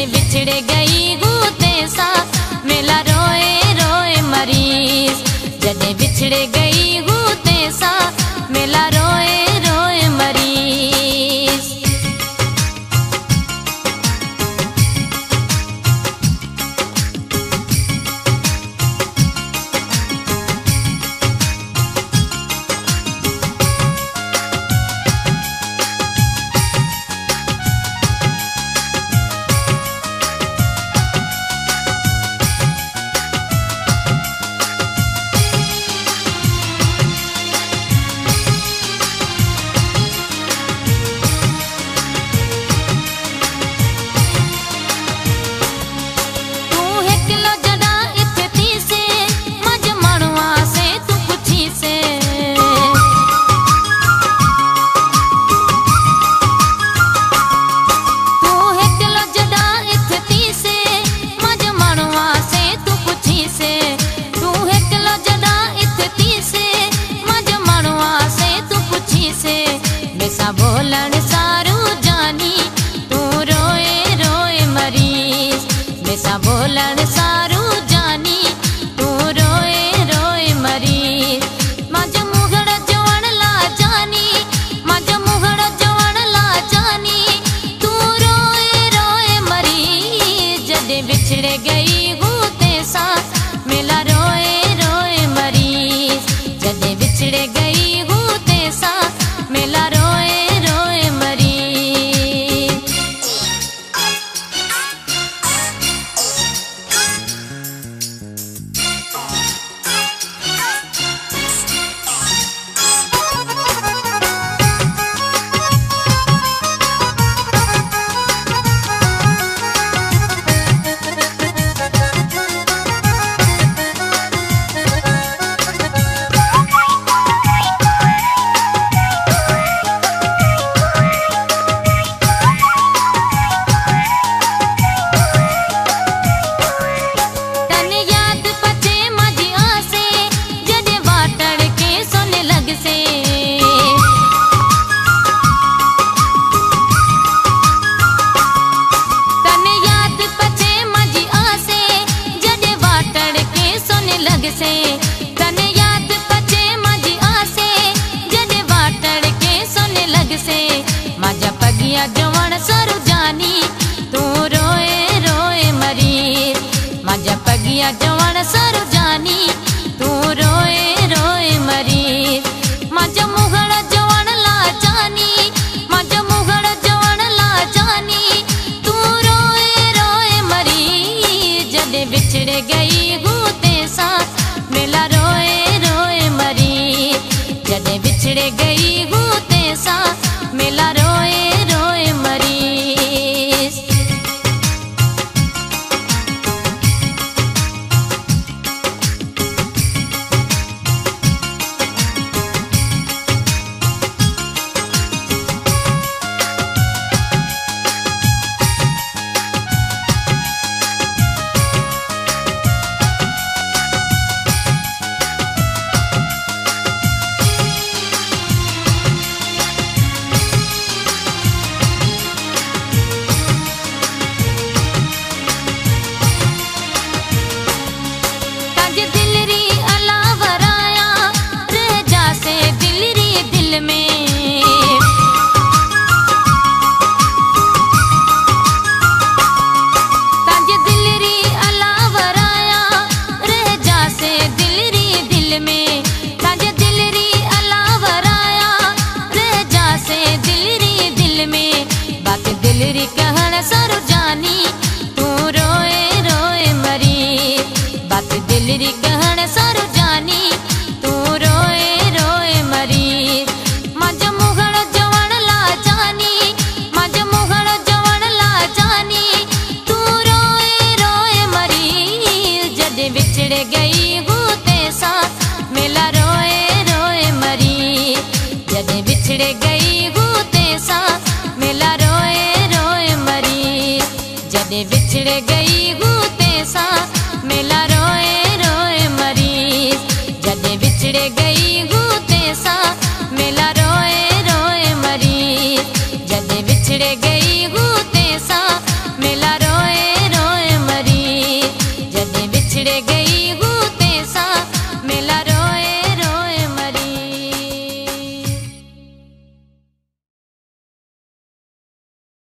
जॾहिं विछड़े गई हूँ तंहिंसा मेला रोए रोए मरीज़। जॾहिं विछड़े गई हूँ तंहिंसा मेला रोए रोए मरीज़। बोलण सारू जानी तू रोए रोए मरीज़। बेसा बोलण सारू जानी तू रोए रोए मरीज़। मांजो मुहड़ जवण ला जानी मांजो मुहड़ जवण ला जानी तू रोए रोए मरीज़। जॾहिं विछड़े गई हूँ तंहिंसा मेला रोए रोए मरीज़। जॾहिं विछड़े गई हूँ तंहिंसा मेला रोए रोए मरीज़। तने याद पचे मांजी आसे जॾहिं वाटड़ के सोने लग से मांजा पगिया जवण सरू जानी तू रोए रोए मरीज़। मांजा पगिया जवण सरू जानी तू रोए रोए मरीज़। मांजा मुहड़ जवण ला जानी मांजा मुहड़ जवण ला जानी तू रोए रोए मरीज़। जॾहिं विछड़े गई हूँ तंहिंसा मेला रोए रोए मरीज़। जॾहिं विछड़े गई हूँ तंहिंसा मेला रोए रोए मरीज़। दिलरी कहण सरू जानी तू रोए रोए मरीज़। बात दिलरी कहण सरू जानी तू रोए रोए मरीज़। मांजो मुहड़ जवण ला जानी मांजो मुहड़ जवण ला जानी तू रोए रोए मरीज़। जॾहिं विछड़े गई हूँ तंहिंसा मेला रोए रोए मरीज़। जॾहिं विछड़े गई हूँ तंहिंसा मेला रोए रोए मरीज़। जॾहिं विछड़े गई हूँ तंहिंसा मेला रोए रोए मरीज़। जॾहिं विछड़े